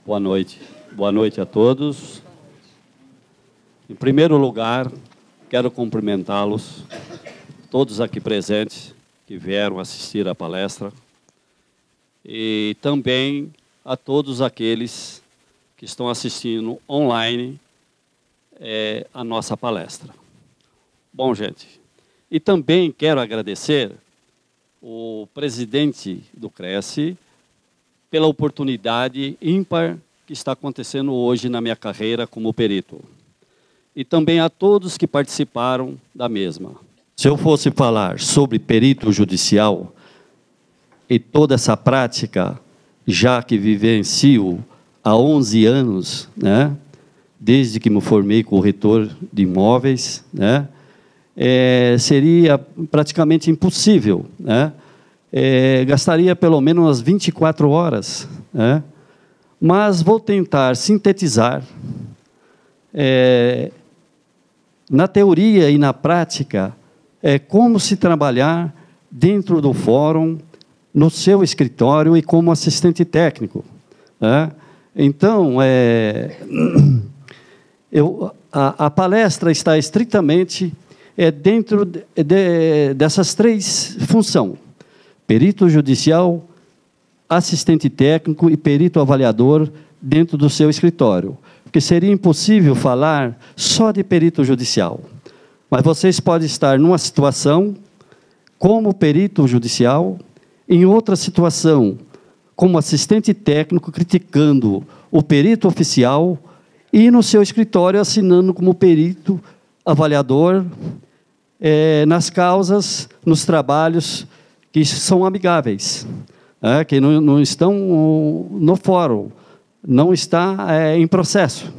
Boa noite. Boa noite a todos. Em primeiro lugar, quero cumprimentá-los, todos aqui presentes, que vieram assistir à palestra, e também a todos aqueles que estão assistindo online a nossa palestra. Bom, gente, e também quero agradecer o presidente do Cresce pela oportunidade ímpar que está acontecendo hoje na minha carreira como perito. E também a todos que participaram da mesma. Se eu fosse falar sobre perito judicial e toda essa prática, já que vivencio há 11 anos, né, desde que me formei corretor de imóveis, né, seria praticamente impossível, né? Gastaria pelo menos umas 24 horas, né? Mas vou tentar sintetizar, na teoria e na prática, como se trabalhar dentro do fórum, no seu escritório e como assistente técnico, né? Então, a palestra está estritamente dentro dessas três funções: perito judicial, assistente técnico e perito avaliador dentro do seu escritório. Porque seria impossível falar só de perito judicial. Mas vocês podem estar numa situação como perito judicial, em outra situação como assistente técnico criticando o perito oficial e no seu escritório assinando como perito avaliador nas causas, nos trabalhos que são amigáveis, que não estão no fórum, não está em processo.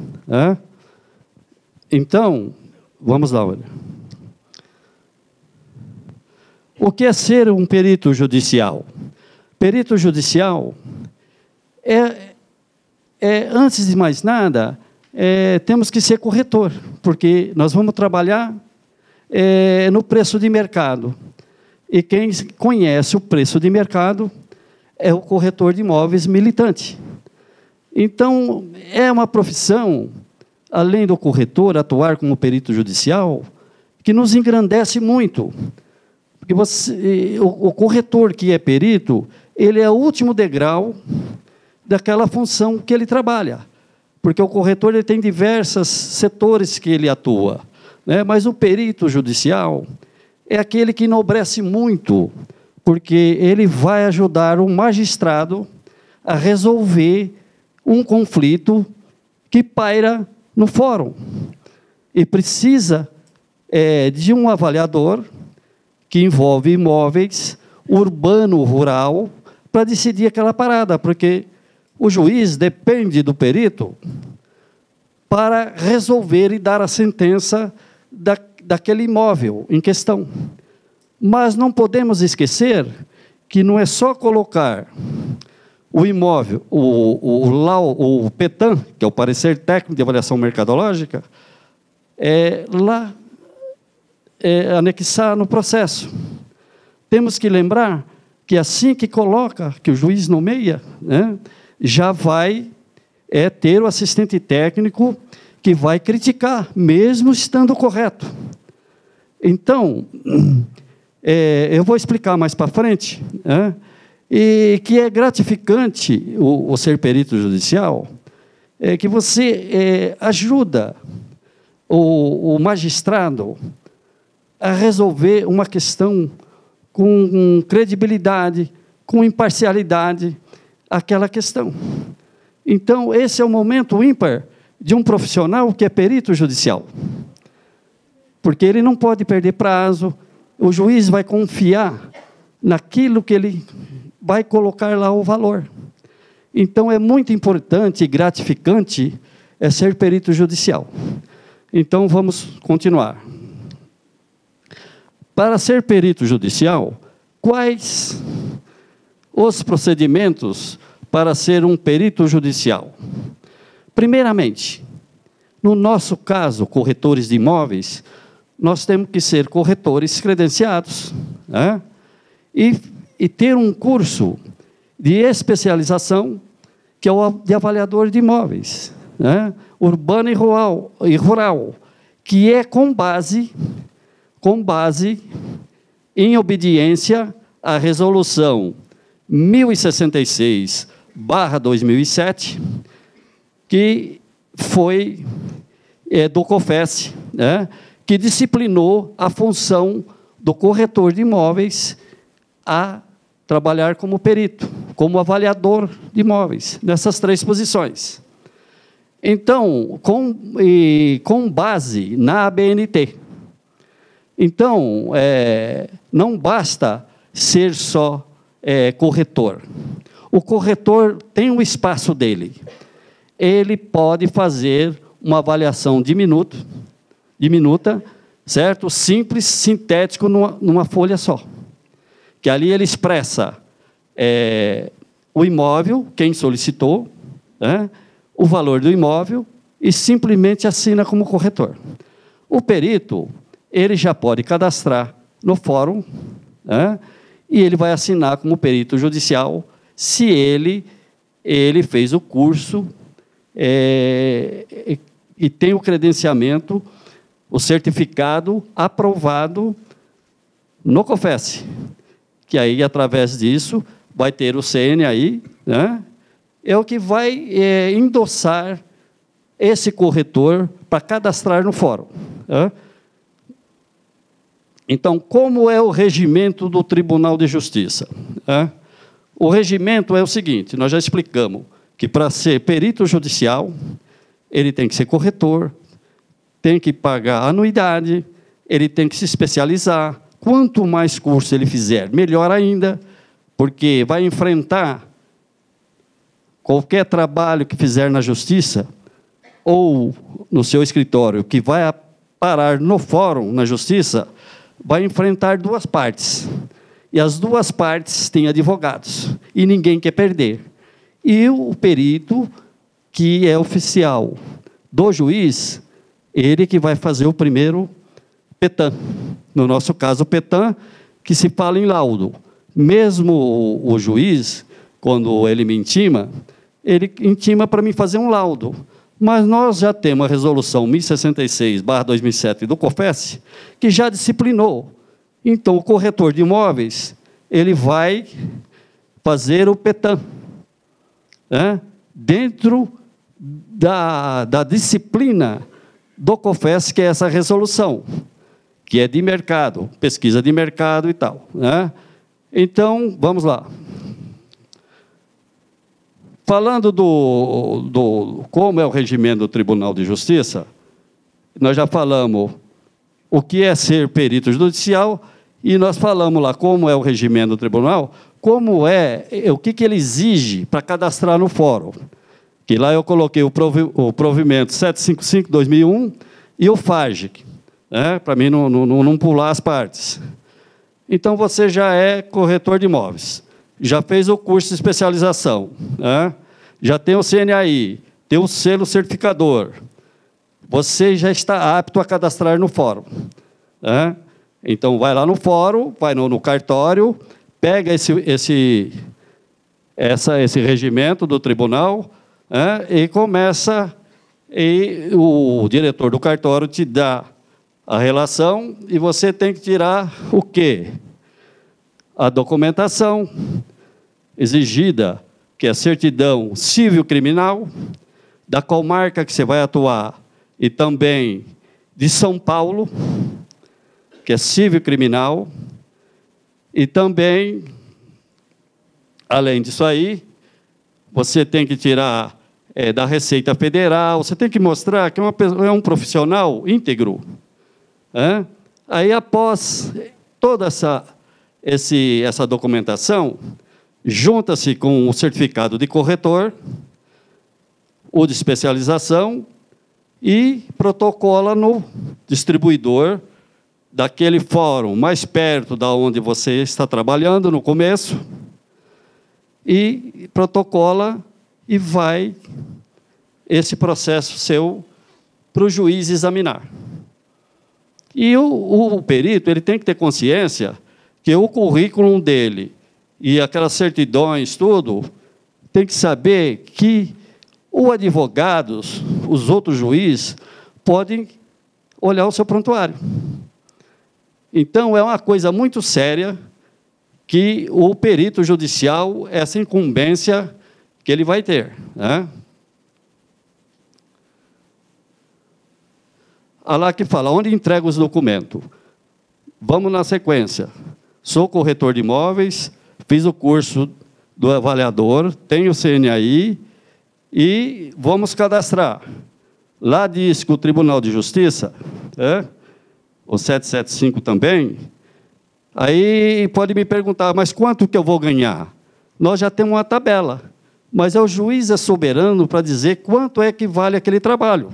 Então, vamos lá. Olha. O que é ser um perito judicial? Perito judicial antes de mais nada, temos que ser corretor, porque nós vamos trabalhar no preço de mercado. E quem conhece o preço de mercado é o corretor de imóveis militante. Então, é uma profissão, além do corretor atuar como perito judicial, que nos engrandece muito. Porque o corretor que é perito, ele é o último degrau daquela função que ele trabalha. Porque o corretor ele tem diversos setores que ele atua, né? Mas o perito judicial é aquele que enobrece muito, porque ele vai ajudar o magistrado a resolver um conflito que paira no fórum. E precisa de um avaliador que envolve imóveis, urbano, rural, para decidir aquela parada, porque o juiz depende do perito para resolver e dar a sentença daquele imóvel em questão. Mas não podemos esquecer que não é só colocar o imóvel, o PETAM, que é o Parecer Técnico de Avaliação Mercadológica, anexar no processo. Temos que lembrar que assim que coloca, que o juiz nomeia, né, já vai ter o assistente técnico que vai criticar, mesmo estando correto. Então, eu vou explicar mais para frente, né, e que é gratificante o ser perito judicial, que você ajuda o magistrado a resolver uma questão com credibilidade, com imparcialidade, aquela questão. Então, esse é o momento ímpar de um profissional que é perito judicial. Porque ele não pode perder prazo, o juiz vai confiar naquilo que ele vai colocar lá o valor. Então, é muito importante e gratificante ser perito judicial. Então, vamos continuar. Para ser perito judicial, quais os procedimentos para ser um perito judicial? Primeiramente, no nosso caso, corretores de imóveis, nós temos que ser corretores credenciados, né? E ter um curso de especialização que é o de avaliador de imóveis, né? Urbano e rural, que é com base em obediência à resolução 1066/2007, que foi do COFES, né, que disciplinou a função do corretor de imóveis a trabalhar como perito, como avaliador de imóveis, nessas 3 posições. Então, com base na ABNT. Então, não basta ser só corretor. O corretor tem um espaço dele. Ele pode fazer uma avaliação diminuta, certo? Simples, sintético, numa folha só. Que ali ele expressa o imóvel, quem solicitou, né? O valor do imóvel, e simplesmente assina como corretor. O perito, ele já pode cadastrar no fórum, né? E ele vai assinar como perito judicial se ele fez o curso e tem o credenciamento, o certificado aprovado no COFES, que aí, através disso, vai ter o CNI, né? É o que vai endossar esse corretor para cadastrar no fórum, né? Então, como é o regimento do Tribunal de Justiça? O regimento é o seguinte, nós já explicamos, que para ser perito judicial, ele tem que ser corretor, tem que pagar anuidade, ele tem que se especializar. Quanto mais curso ele fizer, melhor ainda, porque vai enfrentar qualquer trabalho que fizer na justiça ou no seu escritório, que vai parar no fórum, na justiça, vai enfrentar 2 partes. E as 2 partes têm advogados, e ninguém quer perder. E o perito, que é oficial do juiz, ele que vai fazer o primeiro petam. No nosso caso, o petam, que se fala em laudo. Mesmo o juiz, quando ele me intima, ele intima para mim fazer um laudo. Mas nós já temos a resolução 1066/2007 do COFES, que já disciplinou. Então, o corretor de imóveis, ele vai fazer o petam, né? Dentro da disciplina do COFES, que é essa resolução, que é de mercado, pesquisa de mercado e tal, né? Então, vamos lá. Falando do como é o regimento do Tribunal de Justiça, nós já falamos o que é ser perito judicial, e nós falamos lá como é o regimento do tribunal, o que ele exige para cadastrar no fórum. Que lá eu coloquei o provimento 755/2001 e o FAGIC, né, para mim não pular as partes. Então, você já é corretor de imóveis, já fez o curso de especialização, né, já tem o CNI, tem o selo certificador, você já está apto a cadastrar no fórum, né? Então, vai lá no fórum, vai no cartório, pega esse regimento do tribunal, né, e começa, e o diretor do cartório te dá a relação, e você tem que tirar o quê? A documentação exigida, que é a certidão civil-criminal, da comarca que você vai atuar, e também de São Paulo, que é civil-criminal, e também, além disso aí, você tem que tirar da Receita Federal, você tem que mostrar que é um profissional íntegro. Aí, após toda essa documentação, junta-se com o certificado de corretor, o de especialização, e protocola no distribuidor daquele fórum mais perto da onde você está trabalhando no começo, e protocola e vai esse processo seu para o juiz examinar. E o perito, ele tem que ter consciência que o currículo dele e aquelas certidões, tudo, tem que saber que o advogado, os outros juízes, podem olhar o seu prontuário. Então, é uma coisa muito séria que o perito judicial, essa incumbência que ele vai ter, né? Lá que fala, onde entrega os documentos? Vamos na sequência. Sou corretor de imóveis, fiz o curso do avaliador, tenho o CNAI e vamos cadastrar. Lá diz que o Tribunal de Justiça, o 775 também, aí pode me perguntar, mas quanto que eu vou ganhar? Nós já temos uma tabela, mas o juiz é soberano para dizer quanto é que vale aquele trabalho.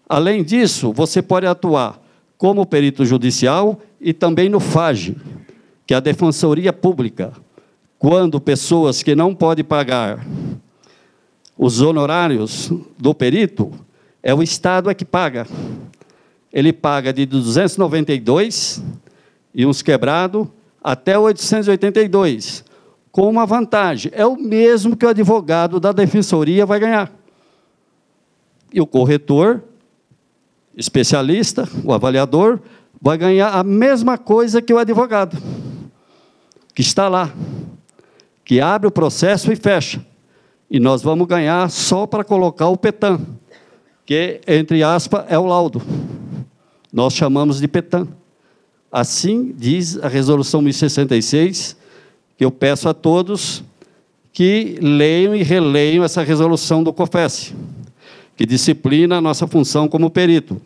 Além disso, você pode atuar como perito judicial e também no FAGE, que é a Defensoria Pública, quando pessoas que não podem pagar os honorários do perito, é o Estado que paga. Ele paga de 292 e uns quebrados até 882, com uma vantagem, é o mesmo que o advogado da Defensoria vai ganhar. E o corretor, especialista, o avaliador, vai ganhar a mesma coisa que o advogado, que está lá, que abre o processo e fecha. E nós vamos ganhar só para colocar o PETAM, que, entre aspas, é o laudo. Nós chamamos de PETAM. Assim diz a Resolução 1066, que eu peço a todos que leiam e releiam essa resolução do COFES, que disciplina a nossa função como perito.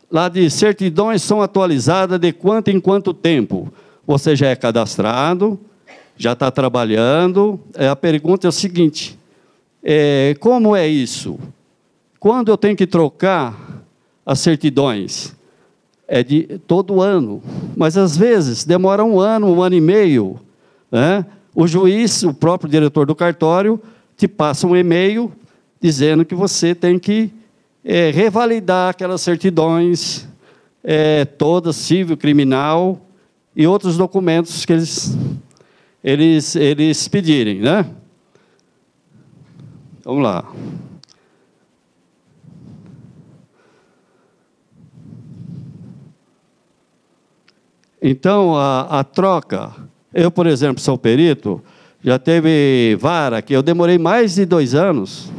Lá diz, certidões são atualizadas de quanto em quanto tempo? Você já é cadastrado, já está trabalhando. A pergunta é o seguinte, como é isso? Quando eu tenho que trocar as certidões? É de todo ano, mas às vezes demora um ano e meio, né? O juiz, o próprio diretor do cartório, te passa um e-mail dizendo que você tem que revalidar aquelas certidões, todas, civil, criminal, e outros documentos que eles pedirem, né? Vamos lá. Então, a troca, eu, por exemplo, sou perito, já teve vara que eu demorei mais de 2 anos,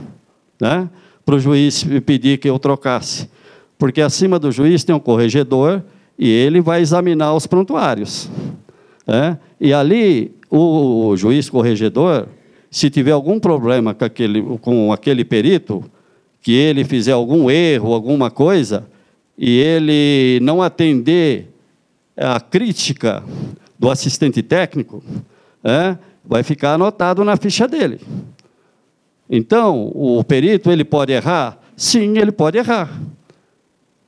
né, para o juiz pedir que eu trocasse, porque acima do juiz tem um corregedor e ele vai examinar os prontuários, né? E ali, o juiz corregedor, se tiver algum problema com aquele perito, que ele fizer algum erro, alguma coisa, e ele não atender a crítica do assistente técnico, vai ficar anotado na ficha dele. Então, o perito, ele pode errar? Sim, ele pode errar.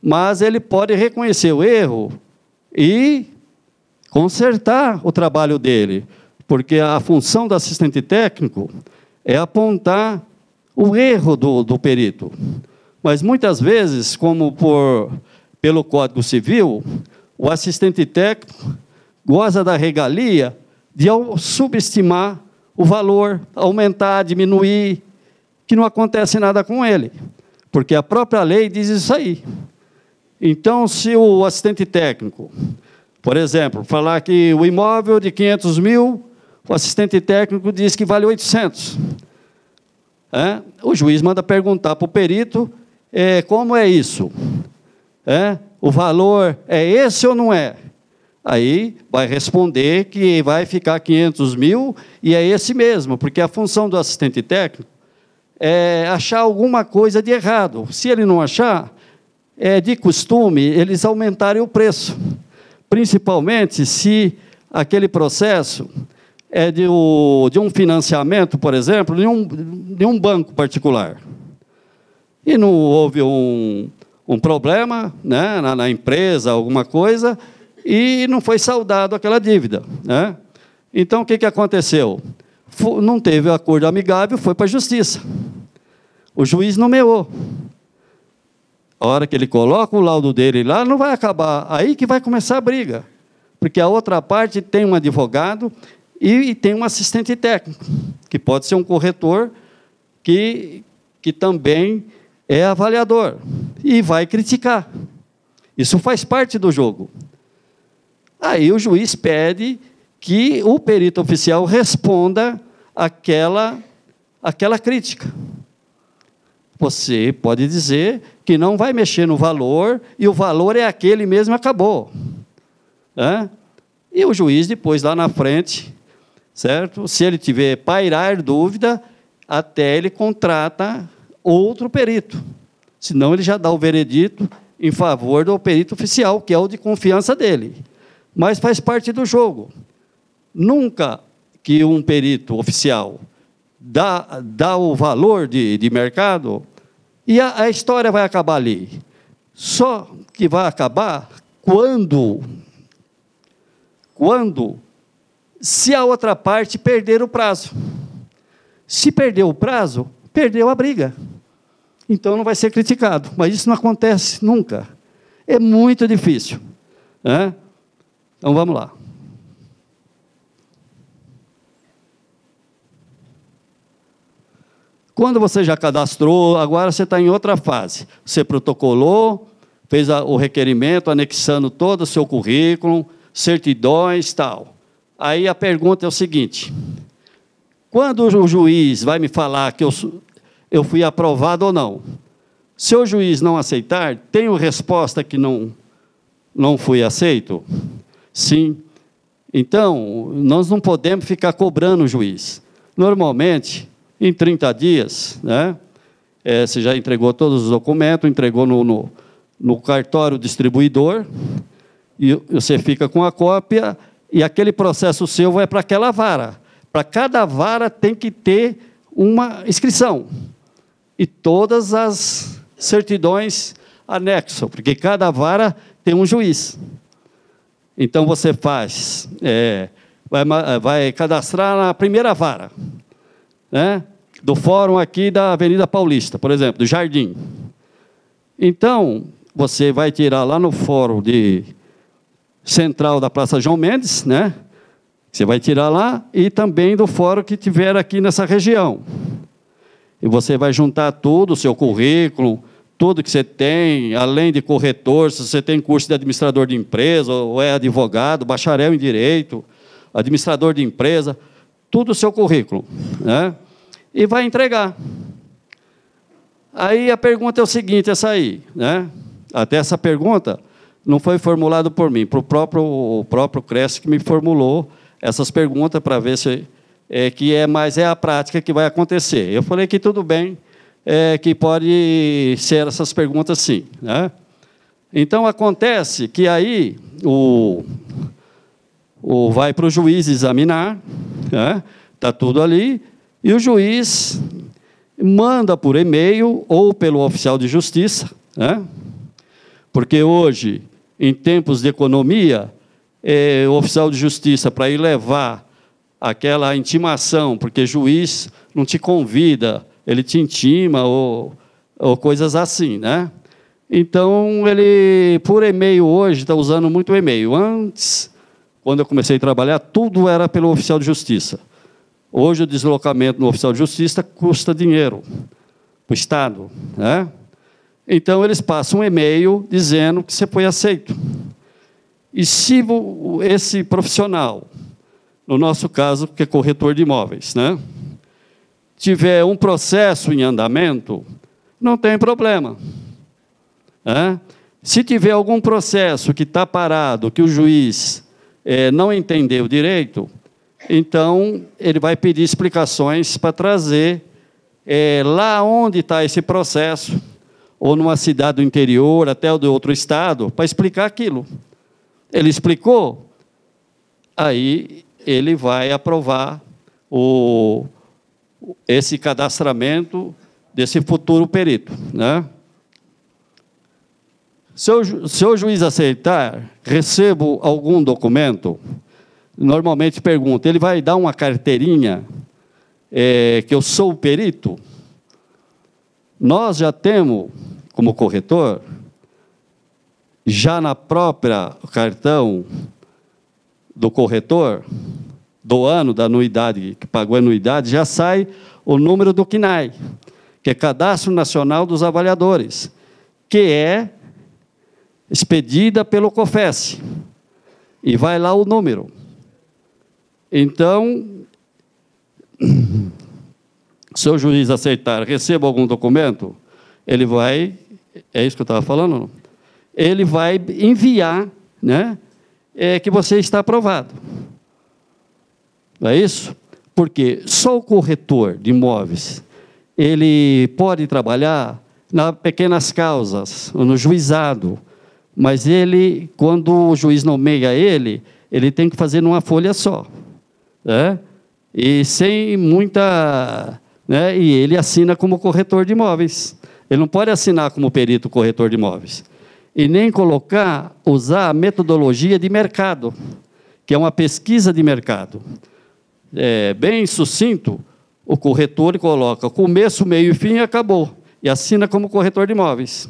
Mas ele pode reconhecer o erro e consertar o trabalho dele, porque a função do assistente técnico é apontar o erro do perito. Mas, muitas vezes, como pelo Código Civil, o assistente técnico goza da regalia de subestimar o valor, aumentar, diminuir, que não acontece nada com ele, porque a própria lei diz isso aí. Então, se o assistente técnico, por exemplo, falar que o imóvel de 500 mil, o assistente técnico diz que vale 800. O juiz manda perguntar para o perito, como é isso? O valor é esse ou não é? Aí vai responder que vai ficar 500 mil e é esse mesmo, porque a função do assistente técnico é achar alguma coisa de errado. Se ele não achar, é de costume eles aumentarem o preço, principalmente se aquele processo é de um financiamento, por exemplo, de um banco particular. E não houve um problema, né, na empresa, alguma coisa, e não foi saldado aquela dívida, né? Então, o que aconteceu? Não teve acordo amigável, foi para a justiça. O juiz nomeou. A hora que ele coloca o laudo dele lá, não vai acabar. Aí que vai começar a briga. Porque a outra parte tem um advogado e tem um assistente técnico, que pode ser um corretor que também é avaliador, e vai criticar. Isso faz parte do jogo. Aí o juiz pede que o perito oficial responda aquela crítica. Você pode dizer que não vai mexer no valor, e o valor é aquele mesmo e acabou. E o juiz, depois, lá na frente, certo? Se ele tiver pairar dúvida, até ele contrata outro perito. Senão ele já dá o veredito em favor do perito oficial, que é o de confiança dele. Mas faz parte do jogo. Nunca que um perito oficial dá o valor de mercado, e a história vai acabar ali. Só que vai acabar quando se a outra parte perder o prazo. Se perder o prazo, perdeu a briga. Então não vai ser criticado. Mas isso não acontece nunca. É muito difícil. Então vamos lá. Quando você já cadastrou, agora você está em outra fase. Você protocolou, fez o requerimento, anexando todo o seu currículo, certidões, tal. Aí a pergunta é o seguinte: quando o juiz vai me falar que eu fui aprovado ou não? Se o juiz não aceitar, tenho resposta que não fui aceito? Sim. Então, nós não podemos ficar cobrando o juiz. Normalmente, em 30 dias, você já entregou todos os documentos, entregou no cartório distribuidor, e você fica com a cópia, e aquele processo seu vai para aquela vara. Para cada vara tem que ter uma inscrição. E todas as certidões anexam, porque cada vara tem um juiz. Então, você vai cadastrar na primeira vara, do fórum aqui da Avenida Paulista, por exemplo, do Jardim. Então, você vai tirar lá no fórum central da Praça João Mendes, você vai tirar lá, e também do fórum que tiver aqui nessa região. E você vai juntar tudo, o seu currículo, tudo que você tem, além de corretor, se você tem curso de administrador de empresa, ou é advogado, bacharel em direito, administrador de empresa, tudo o seu currículo, e vai entregar. Aí a pergunta é o seguinte, essa aí, até essa pergunta não foi formulada por mim, o próprio Cresce que me formulou essas perguntas para ver se mas é a prática que vai acontecer. Eu falei que tudo bem, que pode ser essas perguntas sim. Então, acontece que aí vai para o juiz examinar, está tudo ali, e o juiz manda por e-mail ou pelo oficial de justiça, porque hoje, em tempos de economia, o oficial de justiça, para ir levar aquela intimação, porque juiz não te convida, ele te intima, ou coisas assim, Então, ele, por e-mail hoje, está usando muito e-mail. Antes, quando eu comecei a trabalhar, tudo era pelo oficial de justiça. Hoje, o deslocamento no oficial de justiça custa dinheiro para o Estado, Então, eles passam um e-mail dizendo que você foi aceito. E se esse profissional, no nosso caso, que é corretor de imóveis, tiver um processo em andamento, não tem problema. Se tiver algum processo que está parado, que o juiz não entendeu direito, então ele vai pedir explicações para trazer lá onde está esse processo, ou numa cidade do interior, até o de outro estado, para explicar aquilo. Ele explicou, aí ele vai aprovar esse cadastramento desse futuro perito. Se o juiz aceitar, recebo algum documento, normalmente pergunta, ele vai dar uma carteirinha que eu sou o perito? Nós já temos como corretor, já na própria cartão do corretor, do ano, da anuidade, que pagou a anuidade, já sai o número do CNAE, que é Cadastro Nacional dos Avaliadores, que é expedida pelo COFES, e vai lá o número. Então, se o juiz aceitar, receba algum documento, ele vai, é isso que eu estava falando, não? Ele vai enviar, né, que você está aprovado. Não é isso? Porque só o corretor de imóveis, ele pode trabalhar nas pequenas causas, no juizado, mas ele, quando o juiz nomeia ele tem que fazer numa folha só, né? E sem muita... né? E ele assina como corretor de imóveis. Ele não pode assinar como perito corretor de imóveis. E nem usar a metodologia de mercado, que é uma pesquisa de mercado. Bem sucinto, o corretor coloca começo, meio e fim e acabou. E assina como corretor de imóveis.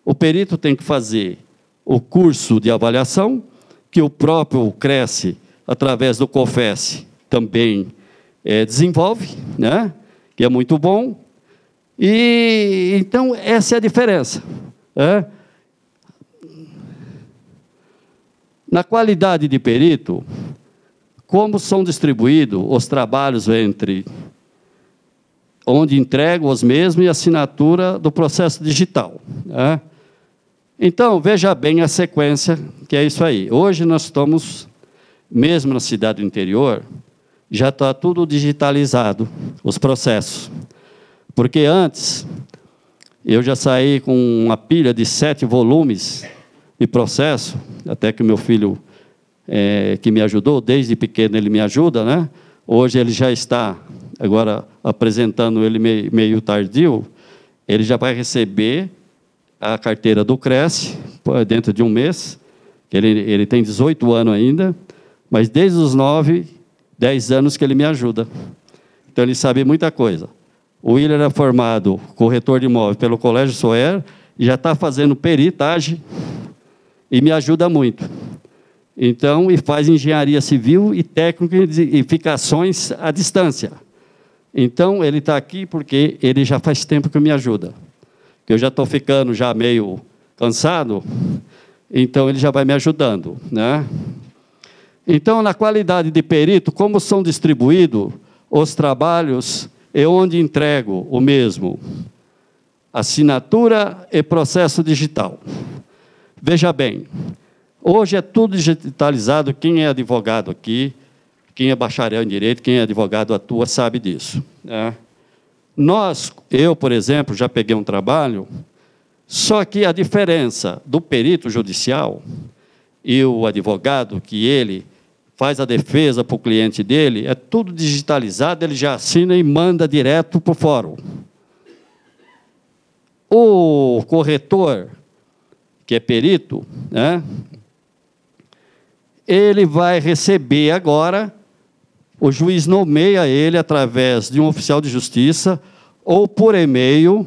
O perito tem que fazer o curso de avaliação, que o próprio Cresce, através do COFES, também desenvolve, né? Que é muito bom. E então, essa é a diferença. Na qualidade de perito, como são distribuídos os trabalhos entre onde entrego os mesmos e assinatura do processo digital. Então, veja bem a sequência, que é isso aí. Hoje nós estamos, mesmo na cidade do interior, já está tudo digitalizado, os processos. Porque antes, eu já saí com uma pilha de 7 volumes de processo, até que o meu filho, que me ajudou, desde pequeno ele me ajuda, né? Hoje ele já está, agora apresentando ele meio tardio, ele já vai receber a carteira do Cresce, dentro de um mês, ele tem 18 anos ainda, mas desde os 9, 10 anos que ele me ajuda. Então ele sabe muita coisa. O William era formado corretor de imóvel pelo Colégio Soer, e já está fazendo peritagem, e me ajuda muito. Então, e faz engenharia civil e técnica de edificações à distância. Então, ele está aqui porque ele já faz tempo que me ajuda. Que eu já estou ficando já meio cansado, então ele já vai me ajudando, né? Então, na qualidade de perito, como são distribuídos os trabalhos e onde entrego o mesmo? Assinatura e processo digital. Veja bem, hoje é tudo digitalizado. Quem é advogado aqui, quem é bacharel em direito, quem é advogado atua, sabe disso, né? Eu, por exemplo, já peguei um trabalho, só que a diferença do perito judicial e o advogado, que ele faz a defesa para o cliente dele, é tudo digitalizado, ele já assina e manda direto para o fórum. O corretor, que é perito, né, ele vai receber agora, o juiz nomeia ele através de um oficial de justiça ou por e-mail.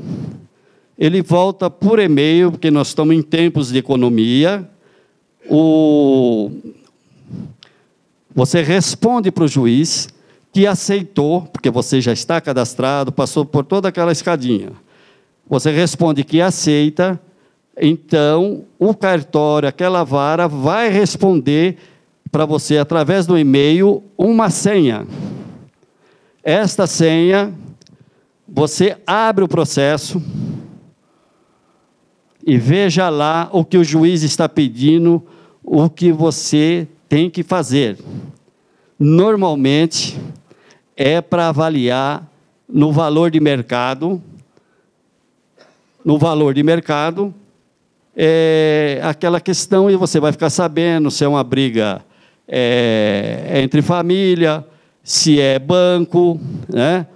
Ele volta por e-mail, porque nós estamos em tempos de economia. Você responde para o juiz que aceitou, porque você já está cadastrado, passou por toda aquela escadinha. Você responde que aceita, então o cartório, aquela vara, vai responder para você, através do e-mail, uma senha. Esta senha, você abre o processo e veja lá o que o juiz está pedindo, o que você tem que fazer. Normalmente, é para avaliar no valor de mercado. No valor de mercado, aquela questão, e você vai ficar sabendo se é uma briga entre família, se é banco, né?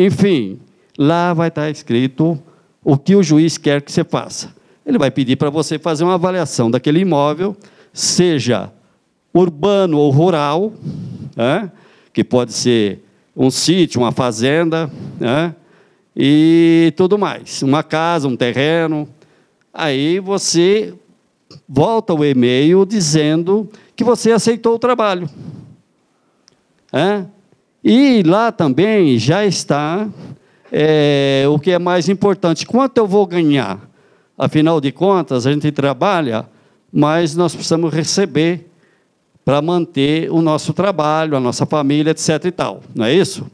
Enfim, lá vai estar escrito o que o juiz quer que você faça. Ele vai pedir para você fazer uma avaliação daquele imóvel, seja urbano ou rural, né? Que pode ser um sítio, uma fazenda, né? e tudo mais, uma casa, um terreno. Aí você volta o e-mail dizendo que você aceitou o trabalho. E lá também já está o que é mais importante, quanto eu vou ganhar? Afinal de contas, a gente trabalha, mas nós precisamos receber para manter o nosso trabalho, a nossa família, etc. e tal, não é isso?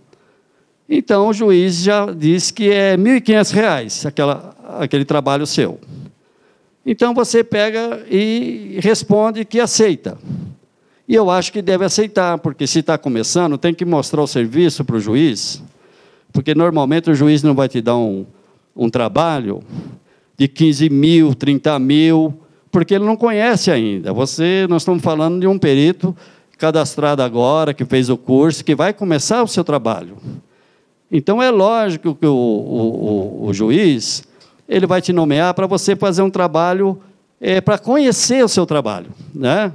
Então, o juiz já diz que é R$ 1.500, aquele trabalho seu. Então, você pega e responde que aceita. E eu acho que deve aceitar, porque se está começando, tem que mostrar o serviço para o juiz, porque normalmente o juiz não vai te dar um trabalho de 15 mil, 30 mil, porque ele não conhece ainda. Nós estamos falando de um perito cadastrado agora, que fez o curso, que vai começar o seu trabalho. Então, é lógico que o juiz ele vai te nomear para você fazer um trabalho, para conhecer o seu trabalho, né?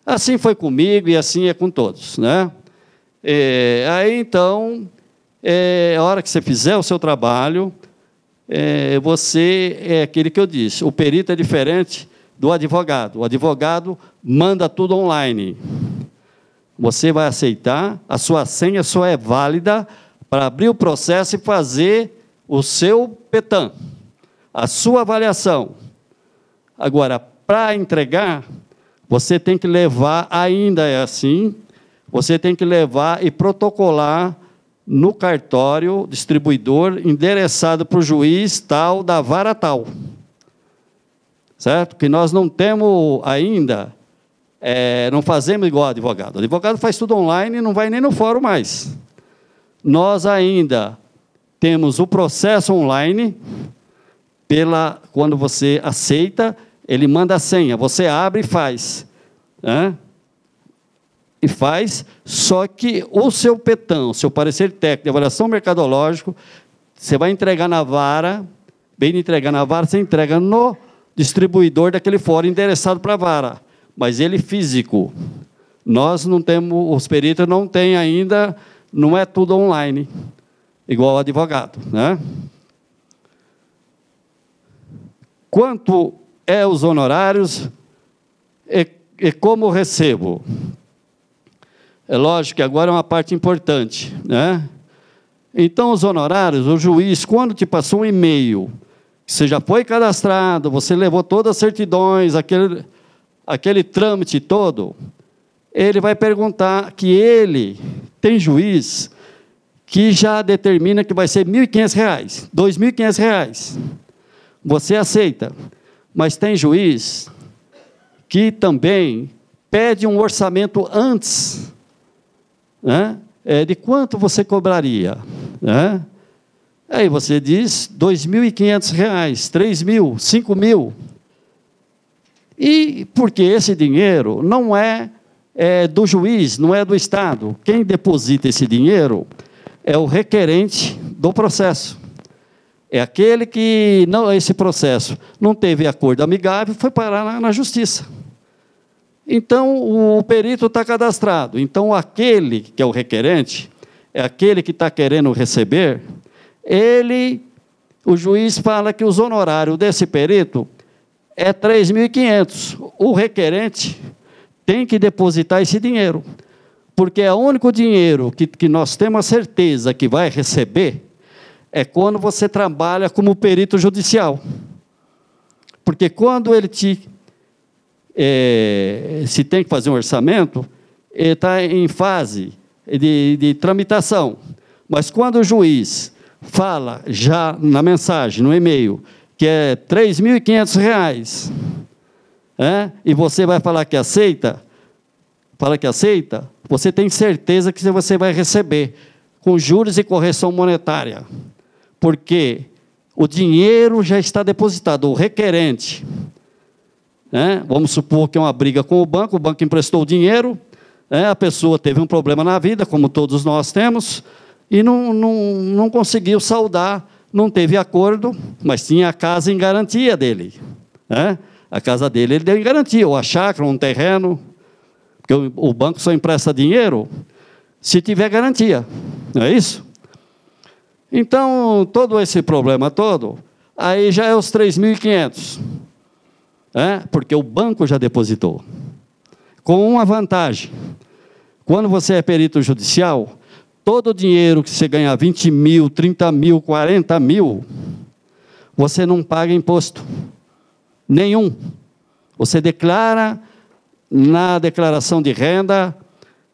Assim foi comigo e assim é com todos, né? Aí, então, a hora que você fizer o seu trabalho, você é aquele que eu disse, o perito é diferente do advogado. O advogado manda tudo online. Você vai aceitar, a sua senha só é válida para abrir o processo e fazer o seu PETAM, a sua avaliação. Agora, para entregar, você tem que levar, ainda é assim, você tem que levar e protocolar no cartório distribuidor endereçado para o juiz tal, da vara tal. Certo? Que nós não temos ainda, não fazemos igual advogado. O advogado faz tudo online e não vai nem no fórum mais. Nós ainda temos o processo online, quando você aceita, ele manda a senha, você abre e faz. E faz, só que o seu PETAM, o seu parecer técnico de avaliação mercadológico, você vai entregar na vara, bem de entregar na vara, você entrega no distribuidor daquele fórum endereçado para a vara, mas ele físico. Nós não temos, os peritos não têm ainda, não é tudo online, igual o advogado, né? Quanto é os honorários e como recebo? É lógico que agora é uma parte importante, né? Então, os honorários, o juiz, quando te passou um e-mail, você já foi cadastrado, você levou todas as certidões, aquele trâmite todo, ele vai perguntar que tem juiz que já determina que vai ser R$ 1.500, R$ 2.500. Você aceita, mas tem juiz que também pede um orçamento antes, né? De quanto você cobraria, né? Aí você diz R$ 2.500, R$ 3.000, R$ 5.000. E porque esse dinheiro não é do juiz, não é do Estado. Quem deposita esse dinheiro é o requerente do processo. É aquele que, esse processo não teve acordo amigável, foi parar na justiça. Então, o perito está cadastrado. Então, aquele que é o requerente, é aquele que está querendo receber, o juiz fala que os honorários desse perito é R$ 3.500. O requerente tem que depositar esse dinheiro, porque é o único dinheiro que nós temos a certeza que vai receber é quando você trabalha como perito judicial. Porque quando ele se tem que fazer um orçamento, ele está em fase de tramitação. Mas quando o juiz fala já na mensagem, no e-mail, que é R$ 3.500, e você vai falar que aceita, você tem certeza que você vai receber, com juros e correção monetária. Porque o dinheiro já está depositado, o requerente. Vamos supor que é uma briga com o banco emprestou o dinheiro, a pessoa teve um problema na vida, como todos nós temos, e não conseguiu saldar, não teve acordo, mas tinha a casa em garantia dele. A casa dele ele deu em garantia, ou a chácara, ou um terreno, porque o banco só empresta dinheiro se tiver garantia, não é isso? Então, todo esse problema todo, aí já é os 3.500, porque o banco já depositou. Com uma vantagem: quando você é perito judicial, todo o dinheiro que você ganhar, 20 mil, 30 mil, 40 mil, você não paga imposto nenhum. Você declara na declaração de renda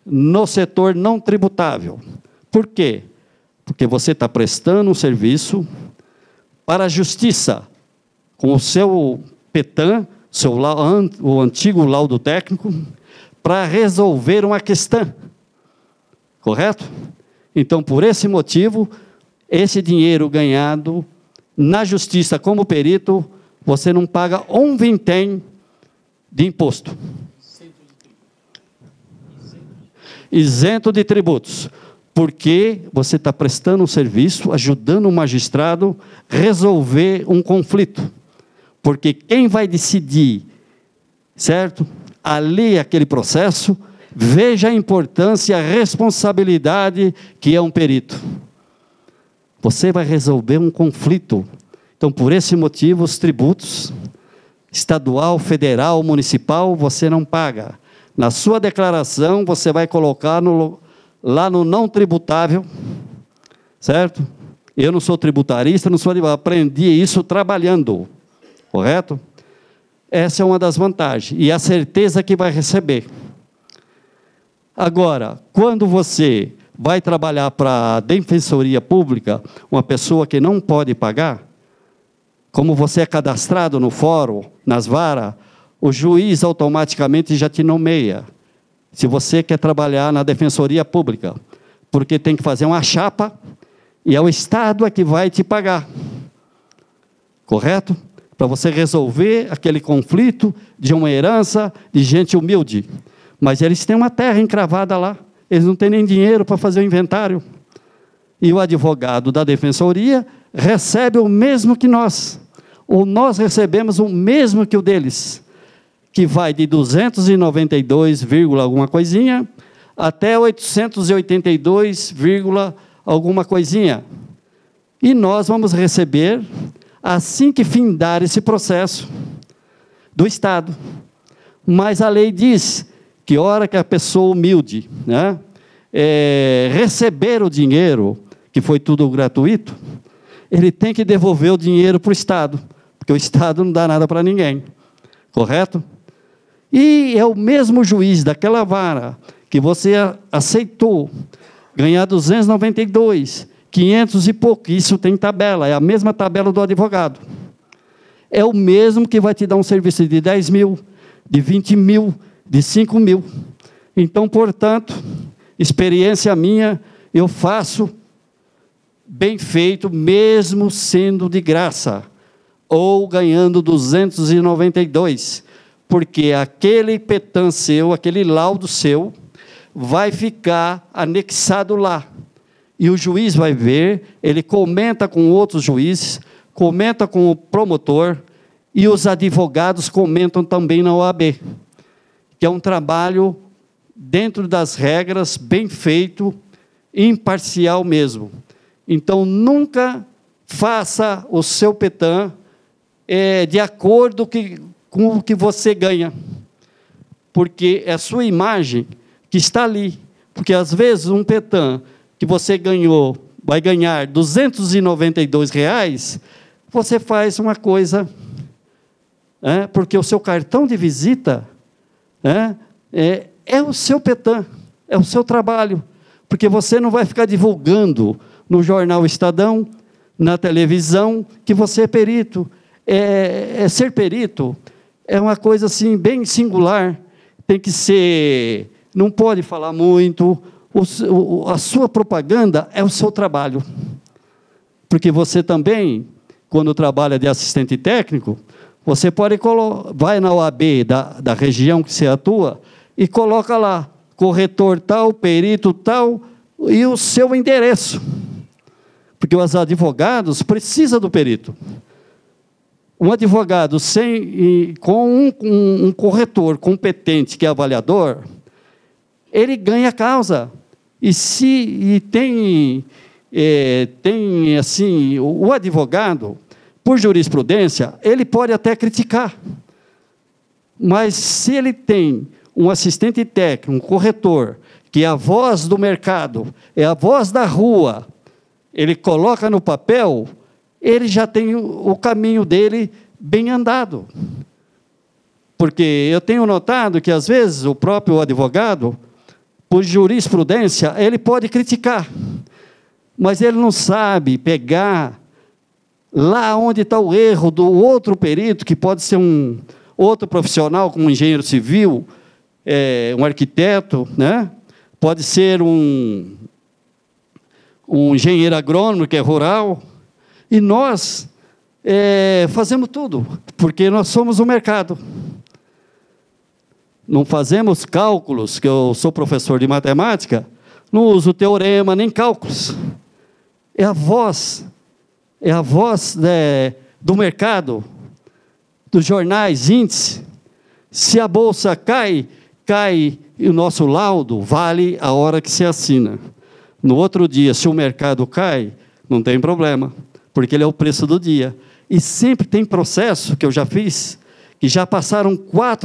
no setor não tributável. Por quê? Porque você está prestando um serviço para a justiça, com o seu PETAM, o antigo laudo técnico, para resolver uma questão. Correto? Então, por esse motivo, esse dinheiro ganhado na justiça como perito, você não paga um vintém de imposto. Isento de tributos. Porque você está prestando um serviço, ajudando o magistrado a resolver um conflito. Porque quem vai decidir, certo? Ali aquele processo, veja a importância e a responsabilidade que é um perito. Você vai resolver um conflito. Então, por esse motivo, os tributos, estadual, federal, municipal, você não paga. Na sua declaração, você vai colocar lá no não tributável, certo? Eu não sou tributarista, não sou advogado, aprendi isso trabalhando, correto? Essa é uma das vantagens, e a certeza que vai receber. Agora, quando você vai trabalhar para a Defensoria Pública, uma pessoa que não pode pagar, como você é cadastrado no fórum, nas varas, o juiz automaticamente já te nomeia. Se você quer trabalhar na Defensoria Pública, porque tem que fazer uma chapa, e é o Estado que vai te pagar. Correto? Para você resolver aquele conflito de uma herança de gente humilde. Mas eles têm uma terra encravada lá, eles não têm nem dinheiro para fazer o inventário. E o advogado da Defensoria recebe o mesmo que nós, ou nós recebemos o mesmo que o deles, que vai de 292, alguma coisinha, até 882, alguma coisinha. E nós vamos receber, assim que findar esse processo, do Estado. Mas a lei diz que hora que a pessoa humilde, receber o dinheiro, que foi tudo gratuito, ele tem que devolver o dinheiro para o Estado, porque o Estado não dá nada para ninguém. Correto? E é o mesmo juiz daquela vara que você aceitou ganhar 292, 500 e pouco, isso tem tabela, é a mesma tabela do advogado. É o mesmo que vai te dar um serviço de 10 mil, de 20 mil, de 5 mil. Então, portanto, experiência minha, eu faço bem feito, mesmo sendo de graça, ou ganhando 292, porque aquele PETAM seu, aquele laudo seu, vai ficar anexado lá. E o juiz vai ver, ele comenta com outros juízes, comenta com o promotor, e os advogados comentam também na OAB, que é um trabalho dentro das regras, bem feito, imparcial mesmo. Então, nunca faça o seu PETAM de acordo com o que você ganha, porque é a sua imagem que está ali, porque às vezes um PETAM que você ganhou, vai ganhar R$292, você faz uma coisa, porque o seu cartão de visita é o seu PETAM, é o seu trabalho, porque você não vai ficar divulgando no jornal Estadão, na televisão, que você é perito. Ser perito é uma coisa assim, bem singular, tem que ser, não pode falar muito, a sua propaganda é o seu trabalho. Porque você também, quando trabalha de assistente técnico, você pode vai na OAB da região que você atua e coloca lá, corretor tal, perito tal, e o seu endereço. Porque os advogados precisam do perito. Um advogado com um corretor competente, que é avaliador, ele ganha causa. E tem tem assim, o advogado, por jurisprudência, ele pode até criticar, mas se ele tem um assistente técnico, um corretor, que é a voz do mercado, é a voz da rua, ele coloca no papel, ele já tem o caminho dele bem andado. Porque eu tenho notado que, às vezes, o próprio advogado, por jurisprudência, ele pode criticar, mas ele não sabe pegar lá onde está o erro do outro perito, que pode ser um outro profissional, como um engenheiro civil, um arquiteto, né? Pode ser um engenheiro agrônomo, que é rural, e nós fazemos tudo, porque nós somos o mercado. Não fazemos cálculos, que eu sou professor de matemática, não uso teorema nem cálculos. É a voz do mercado, dos jornais, índice. Se a bolsa cai e o nosso laudo vale a hora que se assina. No outro dia, se o mercado cai, não tem problema, porque ele é o preço do dia. E sempre tem processo que eu já fiz, que já passaram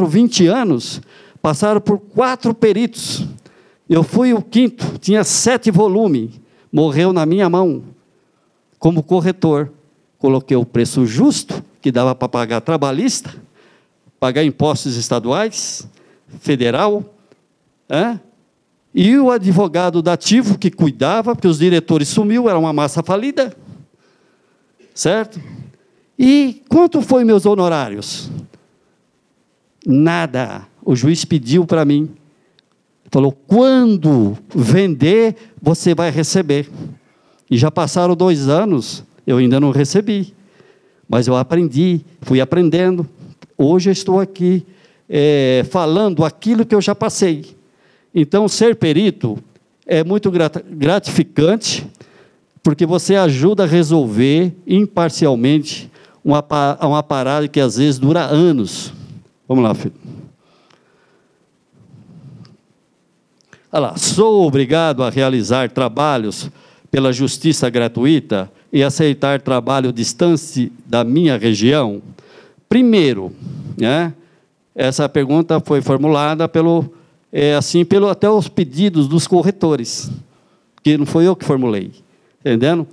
20 anos, passaram por 4 peritos. Eu fui o 5º, tinha 7 volumes, morreu na minha mão, como corretor. Coloquei o preço justo, que dava para pagar trabalhista, pagar impostos estaduais, federal, e o advogado dativo que cuidava, porque os diretores sumiu, era uma massa falida, certo? E quanto foi meus honorários? Nada. O juiz pediu para mim, falou, quando vender, você vai receber. E já passaram 2 anos, eu ainda não recebi, mas eu aprendi, fui aprendendo. Hoje eu estou aqui falando aquilo que eu já passei. Então, ser perito é muito gratificante, porque você ajuda a resolver imparcialmente uma parada que às vezes dura anos. Vamos lá, filho. Olha lá, sou obrigado a realizar trabalhos pela justiça gratuita e aceitar trabalho distante da minha região? Primeiro, essa pergunta foi formulada até os pedidos dos corretores, que não foi eu que formulei, entendendo?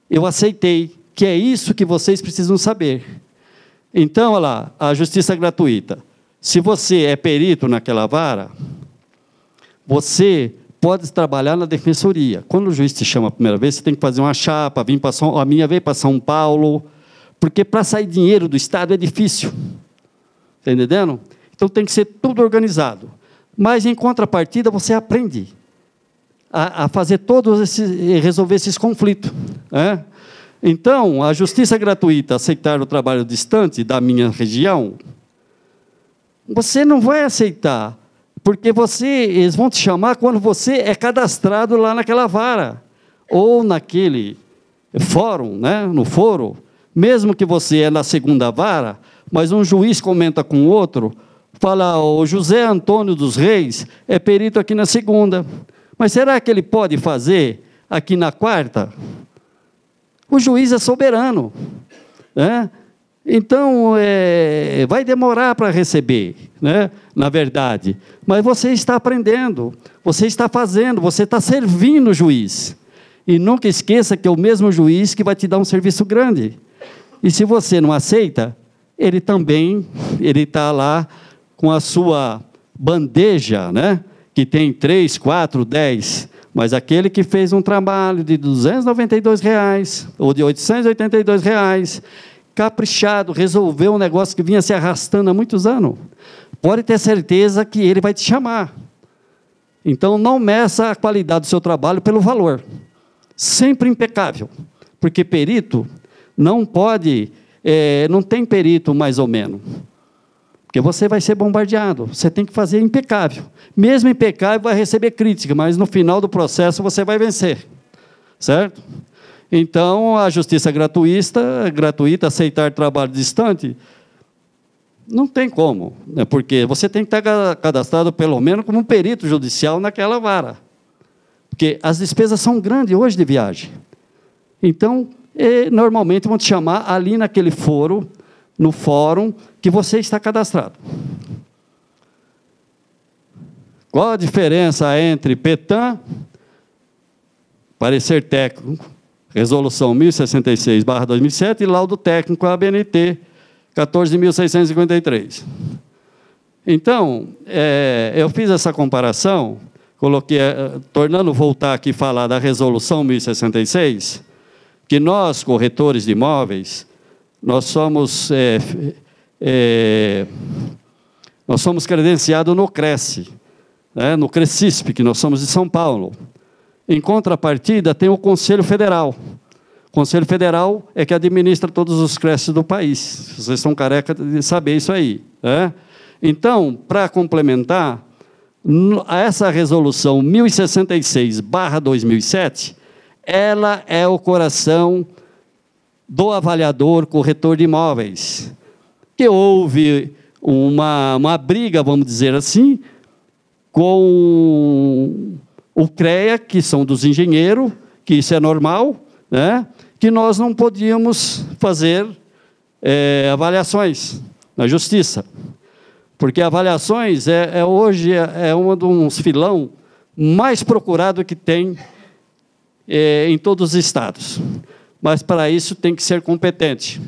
Eu aceitei, que é isso que vocês precisam saber. Então, olha lá, a justiça gratuita. Se você é perito naquela vara, você pode trabalhar na defensoria. Quando o juiz te chama a primeira vez, você tem que fazer uma chapa, a minha veio para São Paulo, porque para sair dinheiro do Estado é difícil. Está entendendo? Então tem que ser tudo organizado. Mas, em contrapartida, você aprende a fazer resolver esses conflitos. Então, a justiça gratuita, aceitar o trabalho distante da minha região, você não vai aceitar, porque eles vão te chamar quando você é cadastrado lá naquela vara, ou naquele fórum, no foro, mesmo que você é na segunda vara, mas um juiz comenta com o outro, fala, o José Antônio dos Reis é perito aqui na segunda, mas será que ele pode fazer aqui na quarta? O juiz é soberano, Então, vai demorar para receber, na verdade, mas você está aprendendo, você está fazendo, você está servindo o juiz, e nunca esqueça que é o mesmo juiz que vai te dar um serviço grande, e se você não aceita, ele está lá com a sua bandeja, que tem 3, 4, 10, mas aquele que fez um trabalho de R$292, ou de R$882, caprichado, resolveu um negócio que vinha se arrastando há muitos anos, pode ter certeza que ele vai te chamar. Então, não meça a qualidade do seu trabalho pelo valor. Sempre impecável, porque perito não pode, não tem perito mais ou menos, porque você vai ser bombardeado, você tem que fazer impecável. Mesmo impecável vai receber crítica, mas no final do processo você vai vencer, certo? Então, a justiça gratuita, aceitar trabalho distante, não tem como, porque você tem que estar cadastrado pelo menos como um perito judicial naquela vara, porque as despesas são grandes hoje de viagem, Então, normalmente vão te chamar ali naquele foro, no fórum que você está cadastrado. Qual a diferença entre PETAM, parecer técnico, resolução 1066/2007 e laudo técnico ABNT 14.653? Então, eu fiz essa comparação, coloquei, tornando voltar aqui falar da resolução 1066, que nós, corretores de imóveis, nós somos credenciados no CRECE, no CRECISP, que nós somos de São Paulo. Em contrapartida, tem o Conselho Federal. O Conselho Federal é que administra todos os CRECES do país. Vocês estão careca de saber isso aí. Então, para complementar, essa resolução 1066/2007, ela é o coração do avaliador corretor de imóveis, que houve uma briga, vamos dizer assim, com o CREA, que são dos engenheiros, que isso é normal, que nós não podíamos fazer avaliações na justiça, porque avaliações hoje é um dos filão mais procurado que tem em todos os estados, mas para isso tem que ser competente.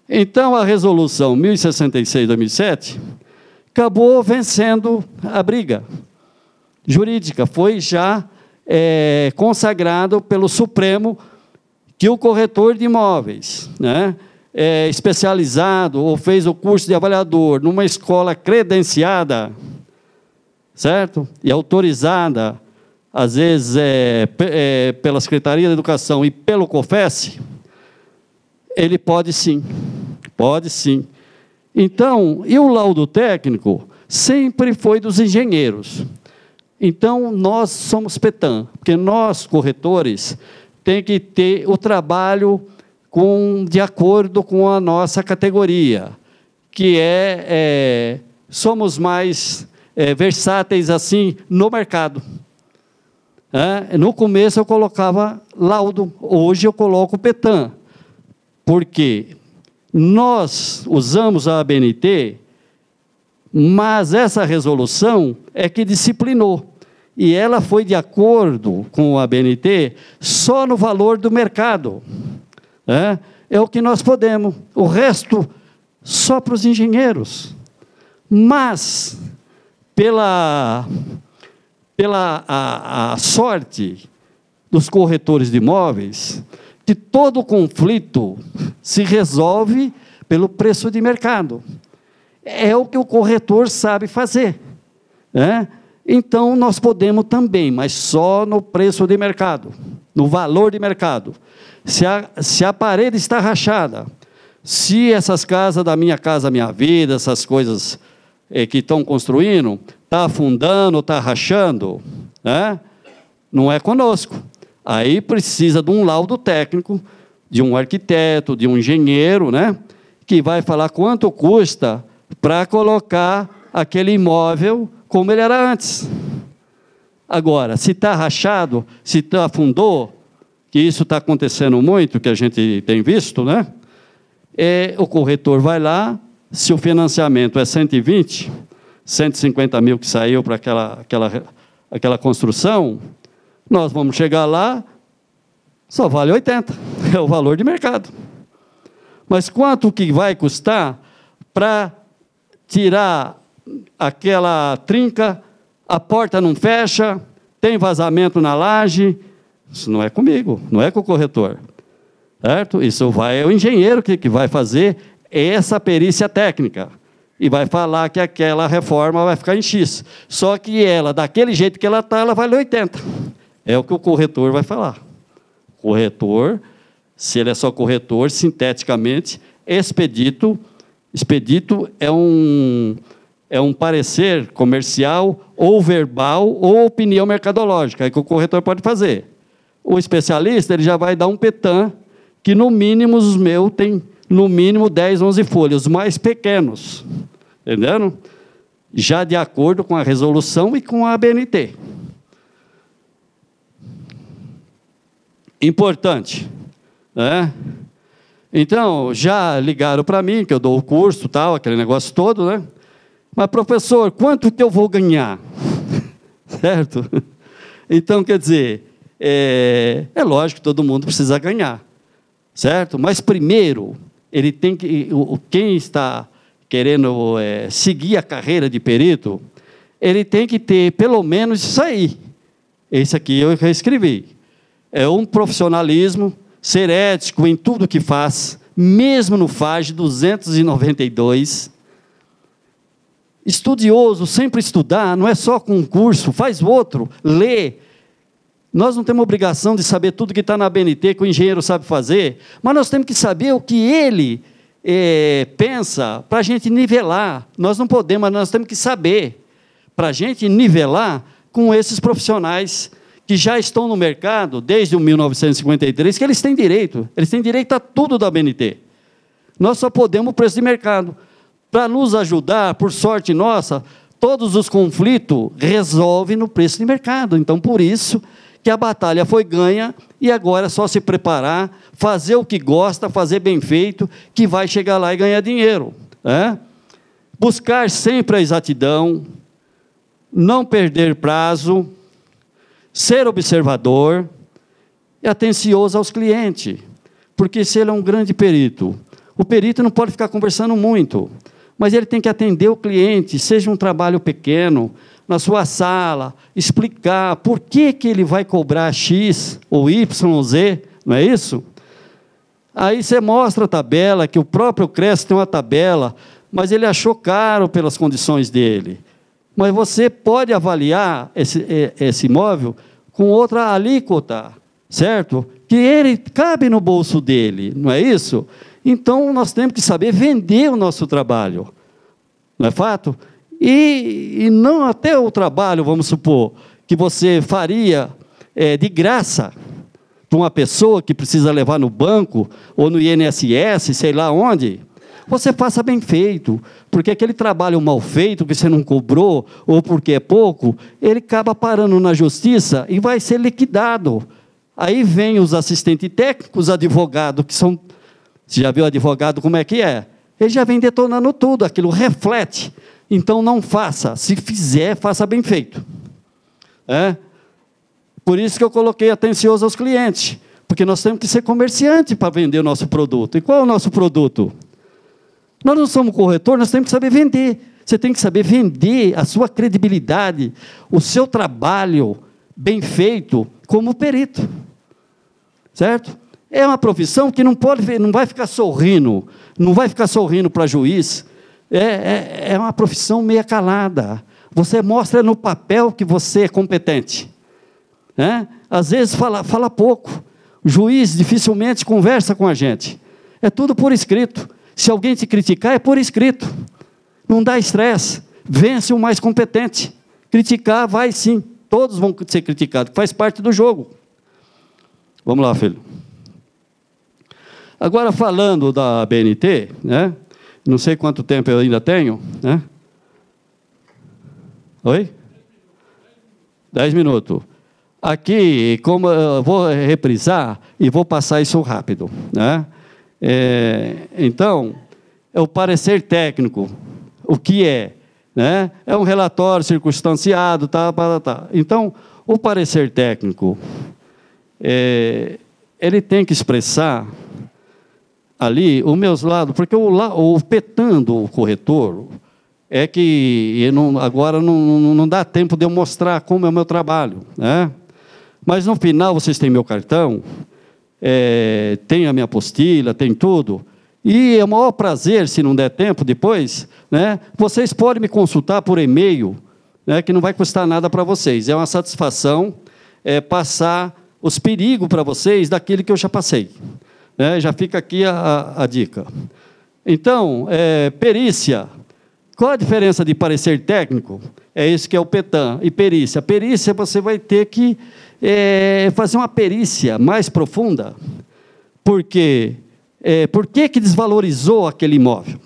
Então, a resolução 1066/2007 acabou vencendo a briga jurídica, foi já consagrado pelo Supremo que o corretor de imóveis, especializado ou fez o curso de avaliador numa escola credenciada, certo? E autorizada, às vezes pela Secretaria da Educação e pelo COFES, ele pode sim, pode sim. Então, e o laudo técnico sempre foi dos engenheiros. Então, nós somos PETAM, porque nós, corretores, tem que ter o trabalho de acordo com a nossa categoria, que somos mais versáteis assim no mercado. No começo eu colocava laudo, hoje eu coloco PETAM, porque nós usamos a ABNT, mas essa resolução é que disciplinou, e ela foi de acordo com a ABNT só no valor do mercado. É o que nós podemos, o resto só para os engenheiros. Mas, pela a sorte dos corretores de imóveis, que todo conflito se resolve pelo preço de mercado. É o que o corretor sabe fazer. Então, nós podemos também, mas só no preço de mercado, no valor de mercado. Se a parede está rachada, se essas casas da Minha Casa Minha Vida, essas coisas que estão construindo, está afundando, está rachando, não é conosco. Aí precisa de um laudo técnico, de um arquiteto, de um engenheiro, que vai falar quanto custa para colocar aquele imóvel como ele era antes. Agora, se está rachado, se afundou, que isso está acontecendo muito, que a gente tem visto, o corretor vai lá, se o financiamento é 120, 150 mil que saiu para aquela construção, nós vamos chegar lá, só vale 80, é o valor de mercado. Mas quanto que vai custar para tirar aquela trinca, a porta não fecha, tem vazamento na laje? Isso não é comigo, não é com o corretor, certo? Isso é o engenheiro que vai fazer essa perícia técnica e vai falar que aquela reforma vai ficar em X. Só que ela, daquele jeito que ela está, ela vale 80. É o que o corretor vai falar. Corretor, se ele é só corretor, sinteticamente, expedito é um parecer comercial, ou verbal, ou opinião mercadológica, é que o corretor pode fazer. O especialista, ele já vai dar um PETAM, que no mínimo os meus tem, no mínimo 10, 11 folhas, os mais pequenos, entenderam? Já de acordo com a resolução e com a ABNT. importante, né? Então, já ligaram para mim, que eu dou o curso, tal, aquele negócio todo, né? Mas, professor, quanto que eu vou ganhar? Certo? Então, quer dizer, é lógico que todo mundo precisa ganhar, certo? Mas, primeiro, ele tem que, quem está querendo seguir a carreira de perito, ele tem que ter, pelo menos, isso aí. Esse aqui eu escrevi. É um profissionalismo, ser ético em tudo que faz, mesmo no FAG 292, estudioso, sempre estudar, não é só com um curso, faz outro, lê. Nós não temos obrigação de saber tudo que está na ABNT, que o engenheiro sabe fazer, mas nós temos que saber o que ele pensa, para a gente nivelar. Nós não podemos, mas nós temos que saber, para a gente nivelar com esses profissionais que já estão no mercado desde 1953, que eles têm direito a tudo da ABNT. Nós só podemos o preço de mercado. Para nos ajudar, por sorte nossa, todos os conflitos resolvem no preço de mercado. Então, por isso que a batalha foi ganha e agora é só se preparar, fazer o que gosta, fazer bem feito, que vai chegar lá e ganhar dinheiro, né? Buscar sempre a exatidão, não perder prazo, ser observador e atencioso aos clientes, porque se ele é um grande perito, o perito não pode ficar conversando muito, mas ele tem que atender o cliente, seja um trabalho pequeno, na sua sala, explicar por que ele vai cobrar X ou Y ou Z, não é isso? Aí você mostra a tabela, que o próprio CRES tem uma tabela, mas ele achou caro pelas condições dele. Mas você pode avaliar esse imóvel com outra alíquota, certo? Que ele cabe no bolso dele, não é isso? Então, nós temos que saber vender o nosso trabalho, não é fato? E não até o trabalho, vamos supor, que você faria de graça para uma pessoa que precisa levar no banco, ou no INSS, sei lá onde, você faça bem feito, porque aquele trabalho mal feito, que você não cobrou, ou porque é pouco, ele acaba parando na justiça e vai ser liquidado. Aí vem os assistentes técnicos, advogados, que são... Você já viu advogado como é que é? Ele já vem detonando tudo, aquilo reflete. Então, não faça. Se fizer, faça bem feito. Por isso que eu coloquei atencioso aos clientes, porque nós temos que ser comerciante para vender o nosso produto. E qual é o nosso produto? Nós não somos corretor, nós temos que saber vender. Você tem que saber vender a sua credibilidade, o seu trabalho bem feito como perito. Certo? É uma profissão que não vai ficar sorrindo, não vai ficar sorrindo para juiz. É uma profissão meia calada. Você mostra no papel que você é competente. Às vezes fala pouco. O juiz dificilmente conversa com a gente. É tudo por escrito. Se alguém te criticar, é por escrito. Não dá estresse. Vence o mais competente. Criticar, vai sim. Todos vão ser criticados, faz parte do jogo. Vamos lá, filho. Agora, falando da BNT, não sei quanto tempo eu ainda tenho. Oi? 10 minutos. Aqui, como eu vou reprisar e vou passar isso rápido. Então, é o parecer técnico. O que é? É um relatório circunstanciado. Então, o parecer técnico, ele tem que expressar ali os meus lados, porque o petando o corretor é que agora não dá tempo de eu mostrar como é o meu trabalho. Mas, no final, vocês têm meu cartão, tem a minha apostila, tem tudo, e é o maior prazer, se não der tempo depois, vocês podem me consultar por e-mail, que não vai custar nada para vocês, é uma satisfação passar os perigos para vocês daquilo que eu já passei. Já fica aqui a dica. Então, perícia. Qual a diferença de parecer técnico? É isso que é o PETAM. E perícia. Perícia, você vai ter que fazer uma perícia mais profunda. Por quê? Por que desvalorizou aquele imóvel?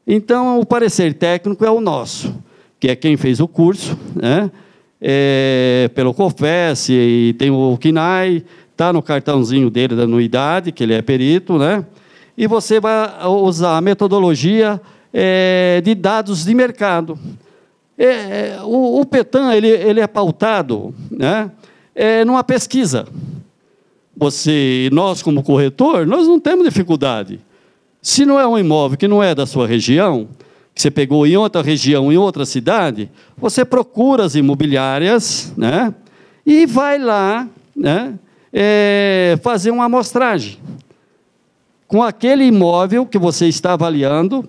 Então, o parecer técnico é o nosso, que é quem fez o curso, pelo COFES, e tem o CNAE, está no cartãozinho dele da anuidade, que ele é perito, né? E você vai usar a metodologia de dados de mercado. O Petan ele é pautado, né, numa pesquisa. Nós, como corretor, nós não temos dificuldade. Se não é um imóvel que não é da sua região, que você pegou em outra região, em outra cidade, você procura as imobiliárias, né, e vai lá, né, fazer uma amostragem com aquele imóvel que você está avaliando,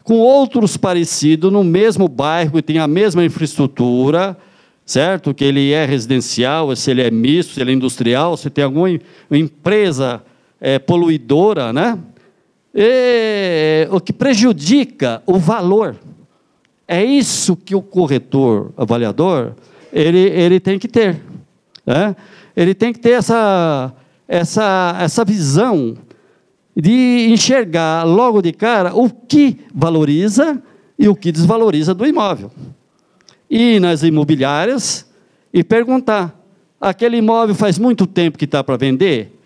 com outros parecidos no mesmo bairro, que tem a mesma infraestrutura, certo? Que ele é residencial, se ele é misto, se ele é industrial, se tem alguma empresa poluidora, né? O que prejudica o valor. É isso que o corretor, avaliador, ele tem que ter, né? Ele tem que ter essa visão de enxergar logo de cara o que valoriza e o que desvaloriza do imóvel. Ir nas imobiliárias e perguntar, aquele imóvel faz muito tempo que está para vender,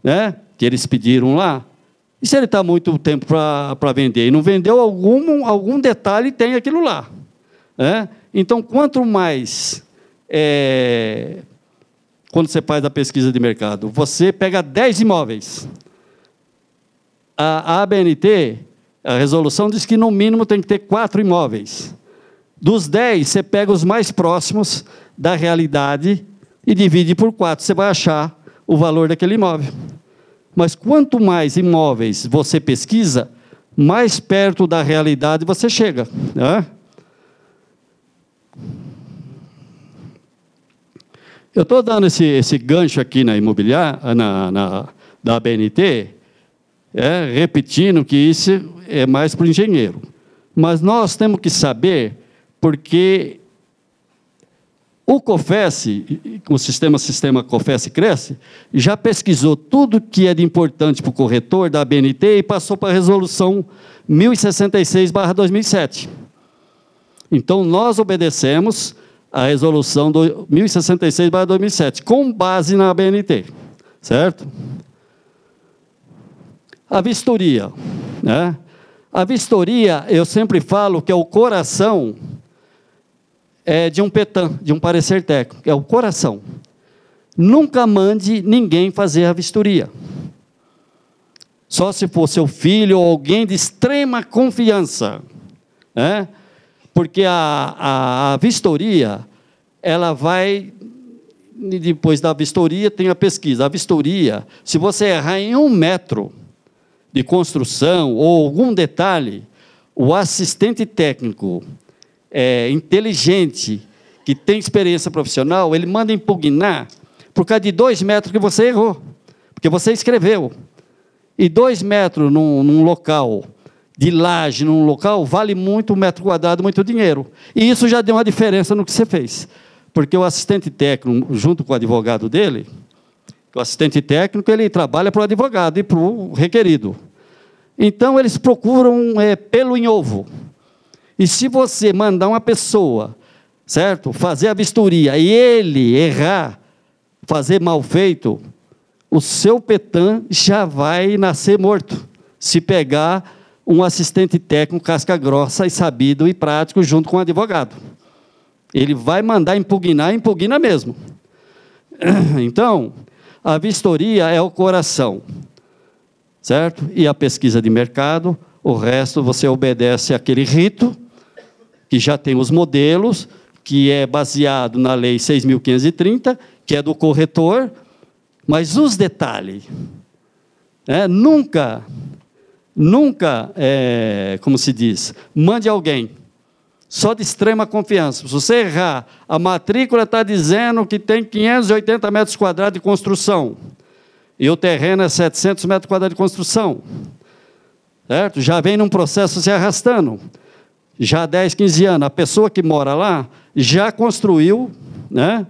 né? Que eles pediram lá, e se ele está muito tempo para vender e não vendeu, algum detalhe tem aquilo lá, né? Então, quanto mais, quando você faz a pesquisa de mercado, você pega 10 imóveis, a ABNT, a resolução diz que no mínimo tem que ter 4 imóveis. Dos 10, você pega os mais próximos da realidade e divide por 4, você vai achar o valor daquele imóvel. Mas quanto mais imóveis você pesquisa, mais perto da realidade você chega, né? Eu estou dando esse gancho aqui na imobiliária, da ABNT, repetindo que isso é mais para o engenheiro. Mas nós temos que saber, porque o COFES, o sistema COFES-Cresce, já pesquisou tudo que é de importante para o corretor da ABNT e passou para a resolução 1066/2007. Então, nós obedecemos a resolução 1066/2007, com base na ABNT, certo? A vistoria, né? A vistoria, eu sempre falo que é o coração de um PETAM, de um parecer técnico, é o coração. Nunca mande ninguém fazer a vistoria. Só se for seu filho ou alguém de extrema confiança, né? Porque a vistoria, ela vai, depois da vistoria tem a pesquisa. A vistoria, se você errar em 1 metro de construção ou algum detalhe, o assistente técnico inteligente, que tem experiência profissional, ele manda impugnar por causa de 2 metros que você errou, porque você escreveu. E 2 metros num local de laje, num local, vale muito, 1 metro quadrado, muito dinheiro. E isso já deu uma diferença no que você fez. Porque o assistente técnico, junto com o advogado dele, o assistente técnico, ele trabalha para o advogado e para o requerido. Então, eles procuram pelo em ovo. E se você mandar uma pessoa, certo, fazer a vistoria e ele errar, fazer mal feito, o seu PETAM já vai nascer morto, se pegar um assistente técnico casca grossa e sabido e prático junto com o advogado. Ele vai mandar impugnar, impugna mesmo. Então, a vistoria é o coração, certo? E a pesquisa de mercado, o resto você obedece àquele rito, que já tem os modelos, que é baseado na Lei 6.530, que é do corretor, mas os detalhes, nunca, como se diz, mande alguém, só de extrema confiança. Se você errar, a matrícula está dizendo que tem 580 metros quadrados de construção, e o terreno é 700 metros quadrados de construção, certo? Já vem num processo se arrastando, já há 10, 15 anos, a pessoa que mora lá já construiu, né,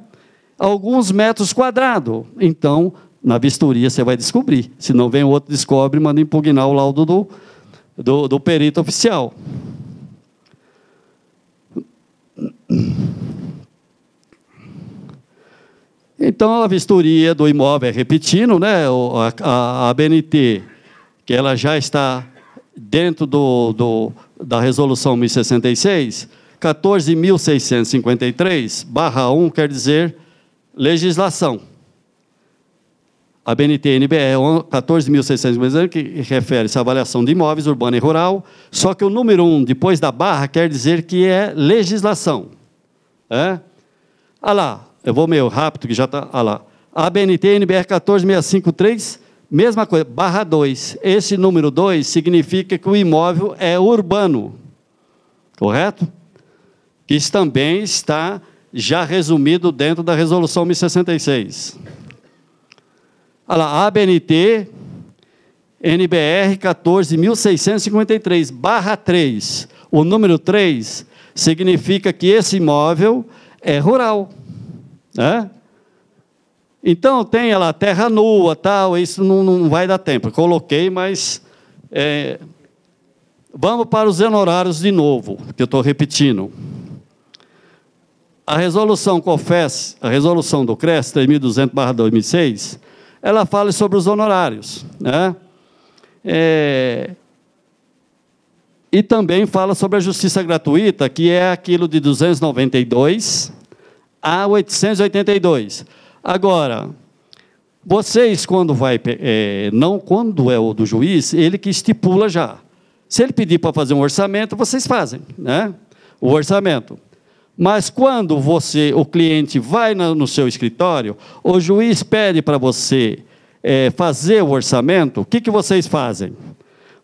alguns metros quadrados. Então, na vistoria você vai descobrir. Se não vem o outro, descobre e manda impugnar o laudo do perito oficial. Então, a vistoria do imóvel, repetindo, né, a ABNT, que ela já está dentro da Resolução 1066, 14.653/1 quer dizer legislação. A BNT-NBR 14.653, que refere-se à avaliação de imóveis urbano e rural, só que o número 1, depois da barra, quer dizer que é legislação. Olha lá, eu vou meio rápido, que já está. Olha lá. A BNT-NBR 14.653, mesma coisa, barra 2. Esse número 2 significa que o imóvel é urbano. Correto? Isso também está já resumido dentro da Resolução 1066. Olha lá, ABNT, NBR 14.653/3. O número 3 significa que esse imóvel é rural. Né? Então, tem lá terra nua, tal, isso não vai dar tempo. Eu coloquei, mas... vamos para os honorários de novo, que eu estou repetindo. A resolução COFES, a resolução do CRES 3.200/2006, ela fala sobre os honorários, né? E também fala sobre a justiça gratuita, que é aquilo de 292 a 882. Agora, vocês, quando vai... não quando é o do juiz, ele que estipula já. Se ele pedir para fazer um orçamento, vocês fazem, né? O orçamento. Mas quando o cliente vai no seu escritório, o juiz pede para você fazer o orçamento, o que vocês fazem?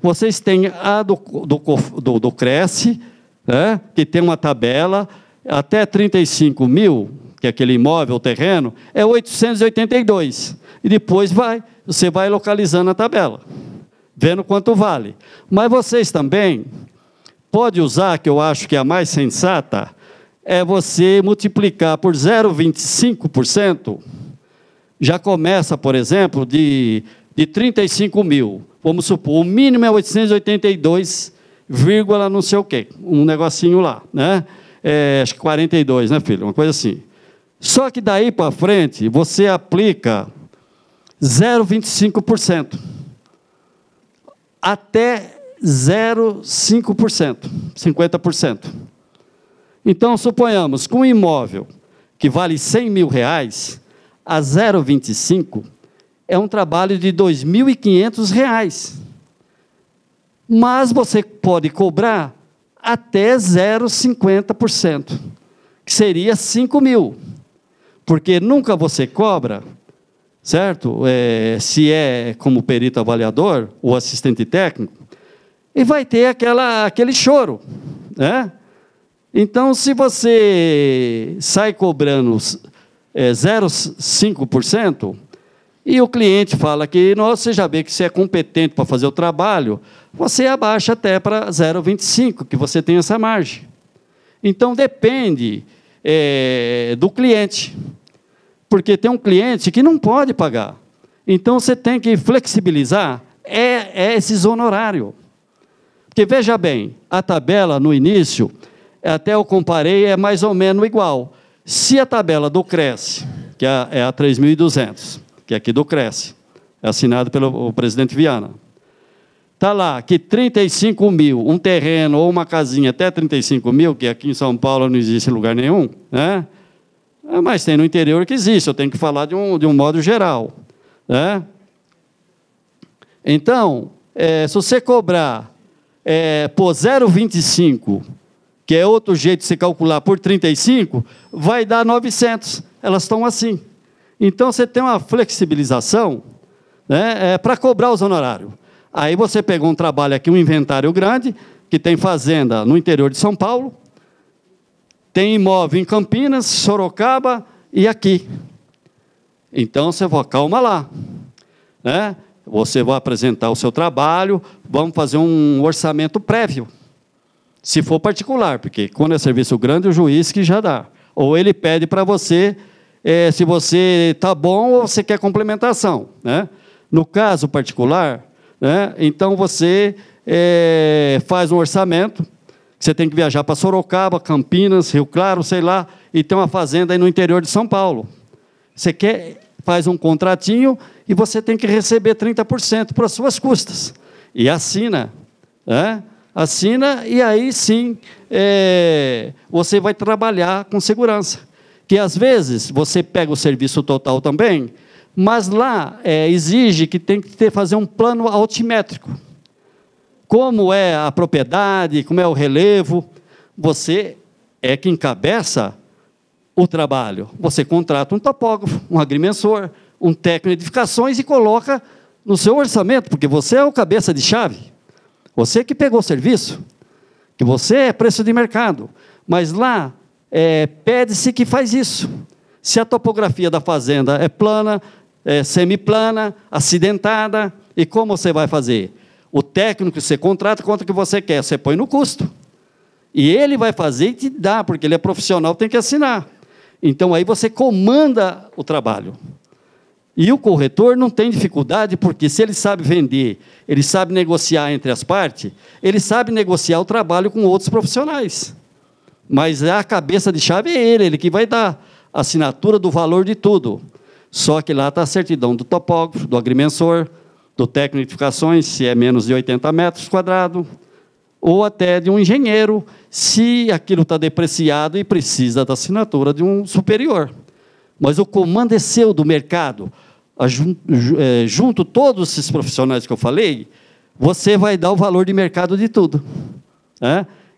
Vocês têm a do Cresce, né, que tem uma tabela, até 35 mil, que é aquele imóvel, o terreno, é 882. E depois você vai localizando a tabela, vendo quanto vale. Mas vocês também podem usar, que eu acho que é a mais sensata, é você multiplicar por 0,25%, já começa, por exemplo, de 35 mil. Vamos supor, o mínimo é 882, não sei o quê, um negocinho lá, né? Acho que 42, né, filho? Uma coisa assim. Só que daí para frente, você aplica 0,25%, até 0,5%, 50%. Então, suponhamos que um imóvel que vale R$100 mil, a 0,25 é um trabalho de R$ 2.500. Mas você pode cobrar até 0,50%, que seria 5 mil. Porque nunca você cobra, certo? Se é como perito avaliador ou assistente técnico, e vai ter aquele choro, né? Então, se você sai cobrando 0,5%, e o cliente fala que você já vê que você é competente para fazer o trabalho, você abaixa até para 0,25%, que você tem essa margem. Então, depende do cliente, porque tem um cliente que não pode pagar. Então, você tem que flexibilizar esses honorários. Porque, veja bem, a tabela no início, até eu comparei, é mais ou menos igual. Se a tabela do Cresce, que é a 3.200, que é aqui do Cresce, é assinado pelo presidente Viana, está lá que 35 mil, um terreno ou uma casinha até 35 mil, que aqui em São Paulo não existe em lugar nenhum, né? Mas tem no interior que existe, eu tenho que falar de um modo geral, né? Então, se você cobrar por 0,25%, que é outro jeito de se calcular por 35, vai dar 900. Elas estão assim. Então, você tem uma flexibilização, né, para cobrar os honorários. Aí você pegou um trabalho aqui, um inventário grande, que tem fazenda no interior de São Paulo, tem imóvel em Campinas, Sorocaba e aqui. Então, você vai, calma lá, né? Você vai apresentar o seu trabalho, vamos fazer um orçamento prévio. Se for particular, porque quando é serviço grande, o juiz que já dá. Ou ele pede para você, se você está bom ou você quer complementação, né? No caso particular, né, então você faz um orçamento, você tem que viajar para Sorocaba, Campinas, Rio Claro, sei lá, e tem uma fazenda aí no interior de São Paulo. Você faz um contratinho e você tem que receber 30% para as suas custas. E assina. Assina, e aí sim você vai trabalhar com segurança. Que às vezes você pega o serviço total também, mas lá exige que tem que fazer um plano altimétrico. Como é a propriedade, como é o relevo, você é que encabeça o trabalho. Você contrata um topógrafo, um agrimensor, um técnico de edificações e coloca no seu orçamento, porque você é o cabeça de chave. Você que pegou o serviço, que você é preço de mercado. Mas lá pede-se que faz isso. Se a topografia da fazenda é plana, semiplana, acidentada, e como você vai fazer? O técnico que você contrata, quanto que você quer, você põe no custo. E ele vai fazer e te dá, porque ele é profissional, tem que assinar. Então, aí você comanda o trabalho. E o corretor não tem dificuldade, porque se ele sabe vender, ele sabe negociar entre as partes, ele sabe negociar o trabalho com outros profissionais. Mas a cabeça de chave é ele que vai dar a assinatura do valor de tudo. Só que lá está a certidão do topógrafo, do agrimensor, do técnico de edificações, se é menos de 80 metros quadrados, ou até de um engenheiro, se aquilo está depreciado e precisa da assinatura de um superior. Mas o comando é seu, do mercado. Junto todos esses profissionais que eu falei, você vai dar o valor de mercado de tudo.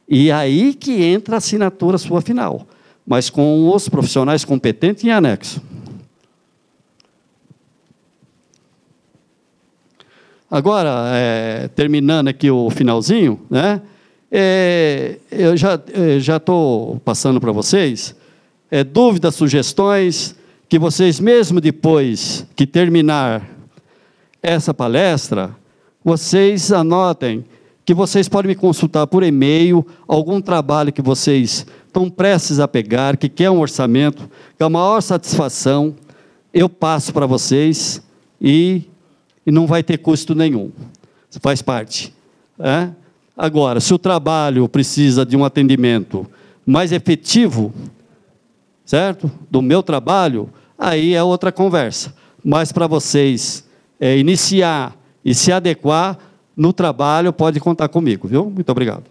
E aí que entra a assinatura sua final, mas com os profissionais competentes em anexo. Agora, terminando aqui o finalzinho, eu já estou passando para vocês dúvidas, sugestões, que vocês, mesmo depois que terminar essa palestra, vocês anotem que vocês podem me consultar por e-mail, algum trabalho que vocês estão prestes a pegar, que quer um orçamento, com a maior satisfação, eu passo para vocês e não vai ter custo nenhum. Isso faz parte. Agora, se o trabalho precisa de um atendimento mais efetivo, certo? Do meu trabalho, aí é outra conversa. Mas para vocês iniciar e se adequar no trabalho, pode contar comigo, viu? Muito obrigado.